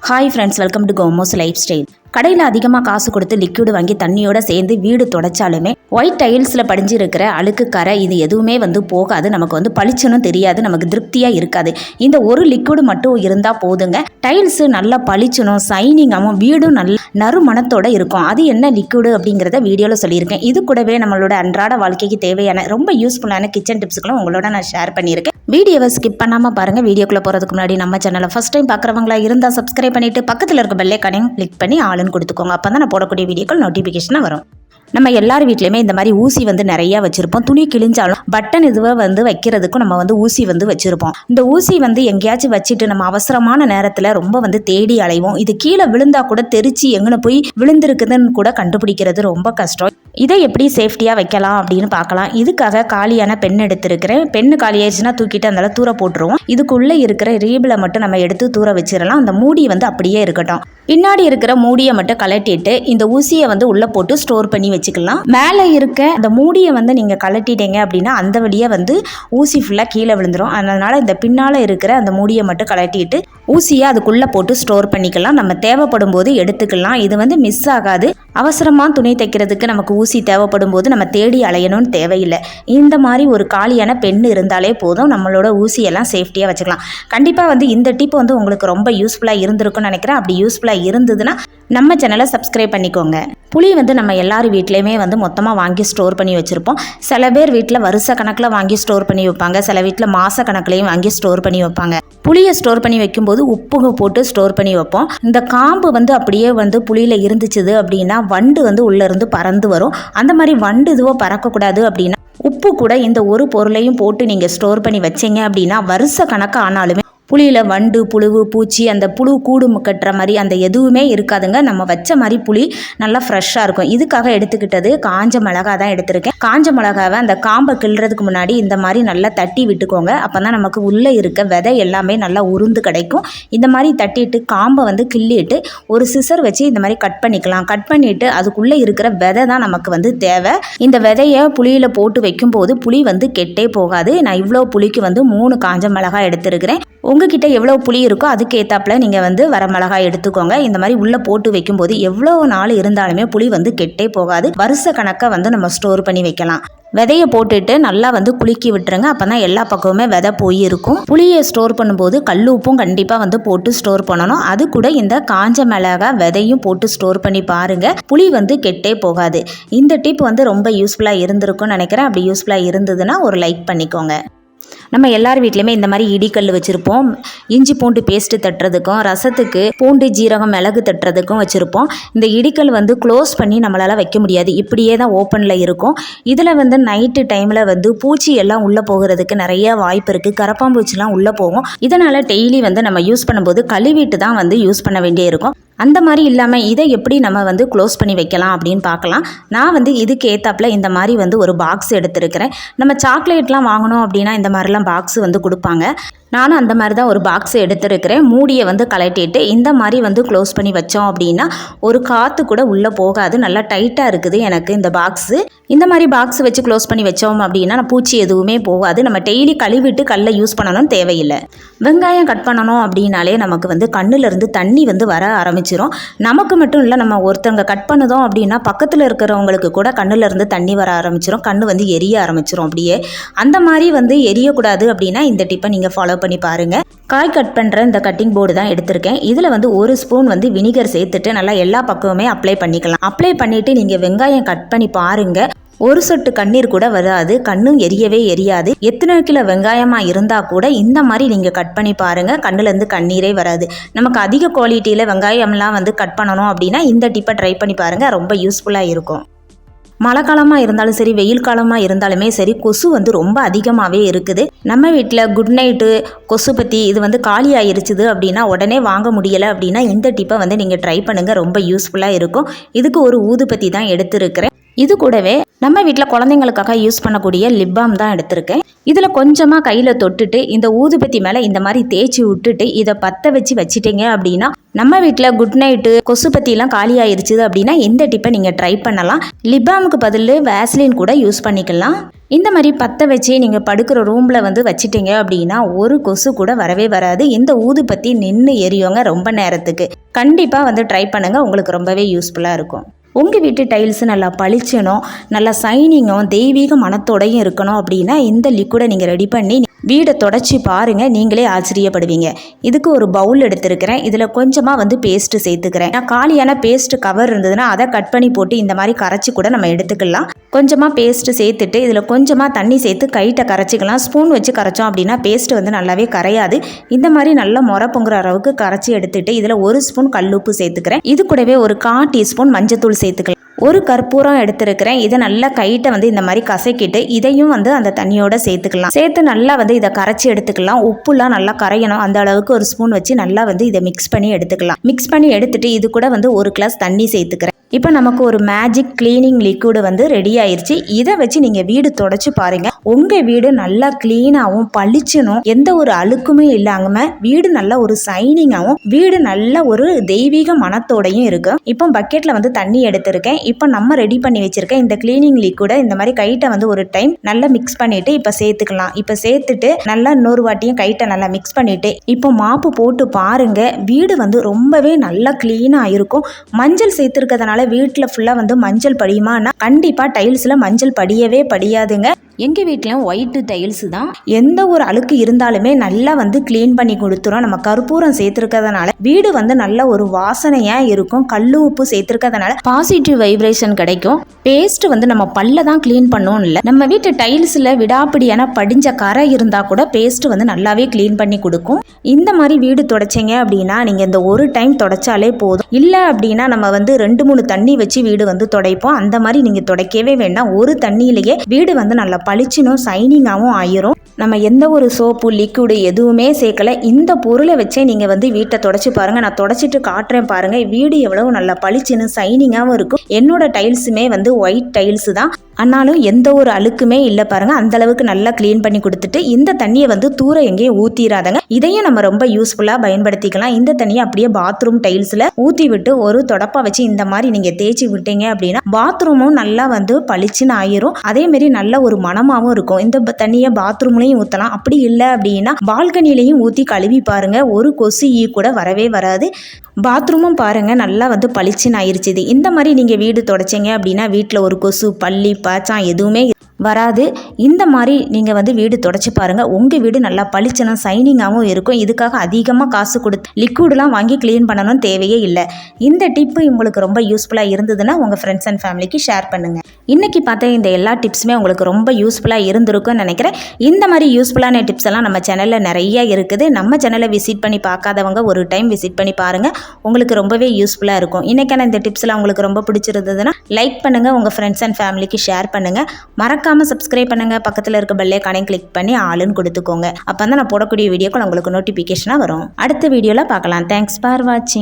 Hi friends, welcome to கோமோஸ் life style. கடையில் அதிகமாக காசு கொடுத்து லிக்விட் வாங்கி தண்ணியோட சேர்ந்து வீடு தொடச்சாலுமே ஒயிட் டைல்ஸில் படிஞ்சிருக்கிற அழுக்கு கரை இது எதுவுமே போகாது. நமக்கு பளிச்சுன்னு தெரியாது, நமக்கு திருப்தியாக இருக்காது. இந்த ஒரு லிக்விடு மட்டும் இருந்தால் போதுங்க. டைல்ஸு நல்லா பளிச்சுனும் சைனிங்காகவும் வீடும் நல்ல நறுமணத்தோடு இருக்கும். அது என்ன லிக்விடு அப்படிங்கிறத வீடியோவில் சொல்லியிருக்கேன். இது கூடவே நம்மளோட அன்றாட வாழ்க்கைக்கு தேவையான ரொம்ப யூஸ்ஃபுல்லான கிச்சன் டிப்ஸ்களும் உங்களோட நான் ஷேர் பண்ணியிருக்கேன். வீடியோவை ஸ்கிப் பண்ணாமல் பாருங்கள். வீடியோக்குள்ளே போகிறதுக்கு முன்னாடி நம்ம சேனலை ஃபஸ்ட் டைம் பார்க்குறவங்களா இருந்தால் சப்ஸ்கிரைப் பண்ணிவிட்டு பக்கத்தில் இருக்க பெல் ஐகானையும் கிளிக் பண்ணி ஆளுன்னு கொடுத்துக்கோங்க. அப்போ தான் நான் போடக்கூடிய வீடியோக்கள் நோட்டிஃபிகேஷனாக வரும். நம்ம எல்லார் வீட்லையுமே இந்த மாதிரி ஊசி நிறையா வச்சுருப்போம். துணி கிழிஞ்சாலும் பட்டன் இதுவை வைக்கிறதுக்கும் நம்ம ஊசி வச்சுருப்போம். இந்த ஊசி எங்கேயாச்சும் வச்சுட்டு நம்ம அவசரமான நேரத்தில் ரொம்ப தேடி அலைவோம். இது கீழே விழுந்தா கூட தெரிச்சு எங்கன்னு போய் விழுந்திருக்குதுன்னு கூட கண்டுபிடிக்கிறது ரொம்ப கஷ்டம். இதை எப்படி சேஃப்டியாக வைக்கலாம் அப்படின்னு பார்க்கலாம். இதுக்காக காலியான பெண் எடுத்துருக்கிறேன். பெண்ணு காலி ஆயிடுச்சுன்னா தூக்கிட்டு அந்த தூர போட்டுருவோம். இதுக்குள்ளே இருக்கிற ரீபிளை மட்டும் நம்ம எடுத்து தூர வச்சிடலாம். அந்த மூடி அப்படியே இருக்கட்டும். பின்னாடி இருக்கிற மூடியை மட்டும் கலட்டிட்டு இந்த ஊசியை உள்ளே போட்டு ஸ்டோர் பண்ணி வச்சுக்கலாம். மேலே இருக்க அந்த மூடியை நீங்கள் கலட்டிட்டீங்க அப்படின்னா அந்த வழியாக ஊசி ஃபுல்லாக கீழே விழுந்துடும். அதனால் இந்த பின்னால் இருக்கிற அந்த மூடியை மட்டும் கலட்டிட்டு ஊசியை அதுக்குள்ளே போட்டு ஸ்டோர் பண்ணிக்கலாம். நம்ம தேவைப்படும் போது எடுத்துக்கலாம். இது மிஸ் ஆகாது. அவசரமாக துணி தைக்கிறதுக்கு நமக்கு ஊசி தேவைப்படும் போது நம்ம தேடி அலையணும்னு தேவையில்லை. இந்த மாதிரி ஒரு காலியான பெண் இருந்தாலே போதும், நம்மளோட ஊசியெல்லாம் சேஃப்டியாக வச்சுக்கலாம். கண்டிப்பாக இந்த டிப் உங்களுக்கு ரொம்ப யூஸ்ஃபுல்லாக இருந்திருக்கும்னு நினைக்கிறேன். அப்படி யூஸ்ஃபுல்லாக இருந்ததுன்னா நம்ம சேனலை சப்ஸ்கிரைப் பண்ணிக்கோங்க. புளி நம்ம எல்லார் வீட்லேயுமே மொத்தமாக வாங்கி ஸ்டோர் பண்ணி வச்சுருப்போம். சில பேர் வீட்டில் வருஷ கணக்கில் வாங்கி ஸ்டோர் பண்ணி வைப்பாங்க. சில வீட்டில் மாத கணக்குலையும் வாங்கி ஸ்டோர் பண்ணி வைப்பாங்க. புளியை ஸ்டோர் பண்ணி வைக்கும்போது உப்பு போட்டு ஸ்டோர் பண்ணி வைப்போம். இந்த காம்பு அப்படியே புளியில் இருந்துச்சுது அப்படின்னா வண்டு உள்ளேருந்து பறந்து வரும். அந்த மாதிரி வண்டு இதுவோ பறக்கக்கூடாது அப்படின்னா உப்பு கூட இந்த ஒரு பொருளையும் போட்டு நீங்கள் ஸ்டோர் பண்ணி வச்சிங்க அப்படின்னா வருஷ கணக்கு ஆனாலுமே புளியில் வண்டு புழு பூச்சி அந்த புழு கூடு கட்டுற மாதிரி அந்த எதுவுமே இருக்காதுங்க. நம்ம வச்ச மாதிரி புளி நல்லா ஃப்ரெஷ்ஷாக இருக்கும். இதுக்காக எடுத்துக்கிட்டது காஞ்ச மிளகா தான் எடுத்திருக்கேன். காஞ்ச மிளகாவை அந்த காம்பை கிள்றதுக்கு முன்னாடி இந்த மாதிரி நல்லா தட்டி விட்டுக்கோங்க. அப்போ தான் நமக்கு உள்ளே இருக்க விதை எல்லாமே நல்லா உருந்து கிடைக்கும். இந்த மாதிரி தட்டிட்டு காம்பை கிள்ளிட்டு ஒரு சிசர் வச்சு இந்த மாதிரி கட் பண்ணிக்கலாம். கட் பண்ணிவிட்டு அதுக்குள்ளே இருக்கிற விதை தான் நமக்கு தேவை. இந்த விதையை புளியில் போட்டு வைக்கும்போது புளி கெட்டே போகாது. நான் இவ்வளோ புளிக்கு 3 காஞ்ச மிளகாய் எடுத்துருக்கிறேன். உங்ககிட்ட எவ்வளோ புளி இருக்கோ அதுக்கு ஏற்றாப்புல நீங்கள் வர மிளகாய் எடுத்துக்கோங்க. இந்த மாதிரி உள்ளே போட்டு வைக்கும்போது எவ்வளோ நாள் இருந்தாலுமே புளி கெட்டே போகாது. வருஷ கணக்கை நம்ம ஸ்டோர் பண்ணி வைக்கலாம். விதையை போட்டுட்டு நல்லா குலுக்கி விட்டுருங்க. அப்போ தான் எல்லா பக்கமுமே விதை போய் இருக்கும். புளியை ஸ்டோர் பண்ணும்போது கல் உப்பும் கண்டிப்பாக போட்டு ஸ்டோர் பண்ணணும். அது கூட இந்த காஞ்ச மிளகாய் விதையும் போட்டு ஸ்டோர் பண்ணி பாருங்கள். புளி கெட்டே போகாது. இந்த டிப் ரொம்ப யூஸ்ஃபுல்லாக இருந்திருக்கும்னு நினைக்கிறேன். அப்படி யூஸ்ஃபுல்லாக இருந்ததுன்னா ஒரு லைக் பண்ணிக்கோங்க. நம்ம எல்லார் வீட்லையுமே இந்த மாதிரி இடிக்கல் வச்சுருப்போம். இஞ்சி பூண்டு பேஸ்ட்டு தட்டுறதுக்கும் ரசத்துக்கு பூண்டு ஜீரகம் மிளகு தட்டுறதுக்கும் வச்சுருப்போம். இந்த இடிக்கல் க்ளோஸ் பண்ணி நம்மளால் வைக்க முடியாது. இப்படியே தான் ஓப்பனில் இருக்கும். இதில் நைட்டு டைமில் பூச்சி எல்லாம் உள்ளே போகிறதுக்கு நிறைய வாய்ப்பு இருக்குது. கரப்பாம்பூச்சிலாம் உள்ளே போகும். இதனால் டெய்லி நம்ம யூஸ் பண்ணும்போது கழுவிட்டு தான் யூஸ் பண்ண வேண்டிய இருக்கும். அந்த மாதிரி இல்லாமல் இதை எப்படி நம்ம க்ளோஸ் பண்ணி வைக்கலாம் அப்படின்னு பார்க்கலாம். நான் இதுக்கு ஏற்றாப்பில் இந்த மாதிரி ஒரு பாக்ஸ் எடுத்துருக்கிறேன். நம்ம சாக்லேட்லாம் வாங்கணும் அப்படின்னா இந்த மாதிரிலாம் பாக்ஸ் கொடுப்பாங்க. நானும் அந்த மாதிரி தான் ஒரு பாக்ஸ் எடுத்துருக்கிறேன். மூடியை கலட்டிட்டு இந்த மாதிரி க்ளோஸ் பண்ணி வச்சோம் அப்படின்னா ஒரு காற்று கூட உள்ளே போகாது. நல்லா டைட்டாக இருக்குது எனக்கு இந்த பாக்ஸு. இந்த மாதிரி பாக்ஸ் வச்சு க்ளோஸ் பண்ணி வச்சோம் அப்படின்னா பூச்சி எதுவுமே போகாது. நம்ம டெய்லி கழுவிட்டு கல்லை யூஸ் பண்ணணும்னு தேவையில்லை. வெங்காயம் கட் பண்ணணும் அப்படின்னாலே நமக்கு கண்ணுலேருந்து தண்ணி வர ஆரம்பிச்சிடும். நமக்கு மட்டும் இல்லை, நம்ம ஒருத்தவங்க கட் பண்ணுதோம் அப்படின்னா பக்கத்தில் இருக்கிறவங்களுக்கு கூட கண்ணுலேருந்து தண்ணி வர ஆரம்பிச்சிடும். கண்ணு எரிய ஆரம்பிச்சிடும். அப்படியே அந்த மாதிரி எரியக்கூடாது அப்படின்னா இந்த டிப்பை நீங்கள் ஃபாலோ பண்ணி பாருங்க. காய் கட் பண்ணுற இந்த கட்டிங் போர்டு தான் எடுத்திருக்கேன். இதில் 1 ஸ்பூன் வினிகர் சேர்த்துட்டு நல்லா எல்லா பக்கமுமே அப்ளை பண்ணிக்கலாம். அப்ளை பண்ணிவிட்டு நீங்கள் வெங்காயம் கட் பண்ணி பாருங்கள். ஒரு சொட்டு கண்ணீர் கூட வராது. கண்ணும் எரியவே எரியாது. எத்தனை கிலோ வெங்காயமாக இருந்தால் கூட இந்த மாதிரி நீங்கள் கட் பண்ணி பாருங்கள். கண்ணுலேருந்து கண்ணீரே வராது. நமக்கு அதிக குவாலிட்டியில் வெங்காயம்லாம் கட் பண்ணணும் அப்படின்னா இந்த டிப்பை ட்ரை பண்ணி பாருங்கள். ரொம்ப யூஸ்ஃபுல்லாக இருக்கும். மழை காலமாக இருந்தாலும் சரி, வெயில் காலமாக இருந்தாலுமே சரி, கொசு ரொம்ப அதிகமாகவே இருக்குது. நம்ம வீட்டில் குட் நைட்டு கொசுபத்தி இது காலி ஆயிருச்சுது அப்படின்னா உடனே வாங்க முடியலை அப்படின்னா இந்த டிப்பை நீங்கள் ட்ரை பண்ணுங்கள். ரொம்ப யூஸ்ஃபுல்லாக இருக்கும். இதுக்கு ஒரு ஊதுபத்தி தான் எடுத்துருக்கிறேன். இது கூடவே நம்ம வீட்டில் குழந்தைங்களுக்காக யூஸ் பண்ணக்கூடிய லிப் பாம் தான் எடுத்திருக்கேன். இதில் கொஞ்சமாக கையில் தொட்டுட்டு இந்த ஊதுபத்தி மேலே இந்த மாதிரி தேய்ச்சி விட்டுட்டு இதை பற்ற வச்சிட்டீங்க அப்படின்னா நம்ம வீட்டில் குட் நைட்டு கொசுபத்திலாம் காலி ஆயிருச்சு அப்படின்னா இந்த டிப்பை நீங்கள் ட்ரை பண்ணலாம். லிப் பாமுக்கு பதில் வேஸ்லின் கூட யூஸ் பண்ணிக்கலாம். இந்த மாதிரி பற்ற வச்சு நீங்கள் படுக்கிற ரூமில் வந்து வச்சிட்டீங்க அப்படின்னா ஒரு கொசு கூட வரவே வராது. இந்த ஊதுபத்தி நின்று எரியோங்க ரொம்ப நேரத்துக்கு. கண்டிப்பாக வந்து ட்ரை பண்ணுங்கள், உங்களுக்கு ரொம்பவே யூஸ்ஃபுல்லாக இருக்கும். உங்கள் வீட்டு டைல்ஸு நல்லா பளிச்சணும், நல்லா சைனிங்கும் தெய்வீக மனத்தோடையும் இருக்கணும் அப்படின்னா இந்த லிக்விடை நீங்கள் ரெடி பண்ணி வீடை தொடச்சி பாருங்கள், நீங்களே ஆச்சரியப்படுவீங்க. இதுக்கு ஒரு பவுல் எடுத்துருக்கிறேன். இதில் கொஞ்சமாக வந்து பேஸ்ட்டு சேர்த்துக்கிறேன். நான் காலியான பேஸ்ட் கவர் இருந்ததுன்னா அதை கட் பண்ணி போட்டு இந்த மாதிரி கரைச்சி கூட நம்ம எடுத்துக்கலாம். கொஞ்சமாக பேஸ்ட்டு சேர்த்துட்டு இதில் கொஞ்சமாக தண்ணி சேர்த்து கைட்டை கரைச்சிக்கலாம். ஸ்பூன் வச்சு கரைச்சோம் அப்படின்னா பேஸ்ட்டு வந்து நல்லாவே கரையாது. இந்த மாதிரி நல்லா முறை பொங்குற அளவுக்கு கரைச்சி எடுத்துட்டு இதில் 1 ஸ்பூன் கல்லுப்பு சேர்த்துக்கிறேன். இது கூடவே ஒரு 1/4 டீஸ்பூன் மஞ்சத்தூள் சேர்த்துக்கலாம். ஒரு கற்பூரம் எடுத்துருக்கிறேன். இதை நல்லா கைட்டை வந்து இந்த மாதிரி கசக்கிட்டு இதையும் வந்து அந்த தண்ணியோட சேர்த்துக்கலாம். சேர்த்து நல்லா வந்து இதை கரைச்சி எடுத்துக்கலாம். உப்புலாம் நல்லா கரையணும், அந்த அளவுக்கு ஒரு ஸ்பூன் வச்சு நல்லா வந்து இதை மிக்ஸ் பண்ணி எடுத்துக்கலாம். மிக்ஸ் பண்ணி எடுத்துட்டு இது கூட வந்து 1 கிளாஸ் தண்ணி சேர்த்துக்கிறேன். இப்போ நமக்கு ஒரு மேஜிக் கிளீனிங் லிக்விடு வந்து ரெடி ஆயிடுச்சு. இதை வச்சு நீங்கள் வீடு தொடச்சி பாருங்கள், உங்கள் வீடு நல்லா க்ளீனாகவும் பளிச்சணும், எந்த ஒரு அழுக்குமே இல்லாமல் வீடு நல்லா ஒரு சைனிங்காகவும் வீடு நல்ல ஒரு தெய்வீக மனத்தோடையும் இருக்கும். இப்போ பக்கெட்டில் வந்து தண்ணி எடுத்திருக்கேன். இப்போ நம்ம ரெடி பண்ணி வச்சிருக்கேன் இந்த கிளீனிங் லிக்விடை இந்த மாதிரி கைட்டை வந்து ஒரு டைம் நல்லா மிக்ஸ் பண்ணிட்டு இப்போ சேர்த்துக்கலாம். இப்போ சேர்த்துட்டு நல்லா இன்னொரு வாட்டியும் கைட்டை நல்லா மிக்ஸ் பண்ணிட்டு இப்போ மாப்பு போட்டு பாருங்க, வீடு வந்து ரொம்பவே நல்லா க்ளீனாக இருக்கும். மஞ்சள் சேர்த்துருக்கிறதுனால வீட்டில் ஃபுல்லாக வந்து மஞ்சள் படியுமானா கண்டிப்பாக டைல்ஸில் மஞ்சள் படியவே படியாதுங்க. எங்கள் வீட்டிலும் ஒயிட்டு டைல்ஸு தான். எந்த ஒரு அழுக்கு இருந்தாலுமே நல்லா வந்து க்ளீன் பண்ணி கொடுத்துரும். நம்ம கற்பூரம் சேர்த்துருக்கிறதுனால வீடு வந்து நல்ல ஒரு வாசனையாக இருக்கும். கல் உப்பு சேர்த்துருக்கிறதுனால பாசிட்டிவ் வைப்ரேஷன் கிடைக்கும். பேஸ்ட் வந்து நம்ம பல்ல தான் க்ளீன் பண்ணணும் இல்லை, நம்ம வீட்டு டைல்ஸில் விடாப்பிடியான படிஞ்ச கரை இருந்தால் கூட பேஸ்ட் வந்து நல்லாவே க்ளீன் பண்ணி கொடுக்கும். இந்த மாதிரி வீடு தொடச்சிங்க அப்படின்னா நீங்கள் இந்த ஒரு டைம் தொடச்சாலே போதும். இல்லை அப்படின்னா நம்ம வந்து 2-3 தண்ணி வச்சு வீடு வந்து துடைப்போம். அந்த மாதிரி நீங்கள் துடைக்கவே வேண்டாம், ஒரு தண்ணியிலேயே வீடு வந்து நல்லா பளிச்சினும் சைனிங்காகவும் ஆயிரும். நம்ம எந்த ஒரு சோப்பு லிக்விடு எதுவுமே சேர்க்கல. இந்த பொருளை வச்சே நீங்கள் வந்து வீட்டை தொடச்சி பாருங்கள். நான் தொடச்சிட்டு காட்டுறேன் பாருங்கள், வீடு எவ்வளவு நல்லா பளிச்சுன்னு சைனிங்காகவும் இருக்கும். என்னோட டைல்ஸுமே வந்து ஒயிட் டைல்ஸு தான், ஆனாலும் எந்த ஒரு அழுக்குமே இல்லை பாருங்கள். அந்தளவுக்கு நல்லா க்ளீன் பண்ணி கொடுத்துட்டு இந்த தண்ணியை வந்து தூர எங்கேயும் ஊற்றிடாதங்க. இதையும் நம்ம ரொம்ப யூஸ்ஃபுல்லாக பயன்படுத்திக்கலாம். இந்த தண்ணியை அப்படியே பாத்ரூம் டைல்ஸில் ஊற்றி விட்டு ஒரு தொடப்பா வச்சு இந்த மாதிரி நீங்கள் தேய்ச்சி விட்டீங்க அப்படின்னா பாத்ரூமும் நல்லா வந்து பளிச்சுன்னு ஆயிரும். அதேமாரி நல்ல ஒரு மனமாகவும் இருக்கும். இந்த தண்ணியை பாத்ரூம்லையும் ஊற்றலாம். அப்படி இல்லை அப்படின்னா பால்கனிலையும் ஊற்றி கழுவி பாருங்கள், ஒரு கொசு ஈ கூட வரவே வராது. பாத்ரூமும் பாருங்கள் நல்லா வந்து பளிச்சுன்னு ஆயிடுச்சு. இந்த மாதிரி நீங்கள் வீடு தொடச்சிங்க அப்படின்னா வீட்டில் ஒரு கொசு பள்ளி பாச்சான் எதுவுமே வராது. இந்த மாதிரி நீங்கள் வந்து வீடு தொடச்சி பாருங்கள், உங்கள் வீடு நல்லா பளிச்சனும் சைனிங்காகவும் இருக்கும். இதுக்காக அதிகமாக காசு கொடுத்து லிக்விடெலாம் வாங்கி க்ளீன் பண்ணணும்னு தேவையே இல்லை. இந்த டிப்பு உங்களுக்கு ரொம்ப யூஸ்ஃபுல்லாக இருந்ததுன்னா உங்கள் ஃப்ரெண்ட்ஸ் அண்ட் ஃபேமிலிக்கு ஷேர் பண்ணுங்கள். இன்றைக்கி பார்த்த இந்த எல்லா டிப்ஸுமே உங்களுக்கு ரொம்ப யூஸ்ஃபுல்லாக இருந்திருக்குன்னு நினைக்கிறேன். இந்த மாதிரி யூஸ்ஃபுல்லான டிப்ஸ் எல்லாம் நம்ம சேனலில் நிறைய இருக்குது. நம்ம சேனலை விசிட் பண்ணி பார்க்காதவங்க ஒரு டைம் விசிட் பண்ணி பாருங்கள், உங்களுக்கு ரொம்பவே யூஸ்ஃபுல்லாக இருக்கும். இன்றைக்கான இந்த டிப்ஸ்லாம் உங்களுக்கு ரொம்ப பிடிச்சிருந்ததுன்னா லைக் பண்ணுங்கள், உங்கள் ஃப்ரெண்ட்ஸ் அண்ட் ஃபேமிலிக்கு ஷேர் பண்ணுங்கள். மறக்காமல் சப்ஸ்கிரைப் பண்ணுங்கள், பக்கத்தில் இருக்க பெல் ஐகானை கிளிக் பண்ணி ஆளுன்னு கொடுத்துக்கோங்க. அப்போ தான் நான் போடக்கூடிய வீடியோக்கள் உங்களுக்கு நோட்டிஃபிகேஷனாக வரும். அடுத்த வீடியோவில் பார்க்கலாம். தேங்க்ஸ் ஃபார் வாட்சிங்.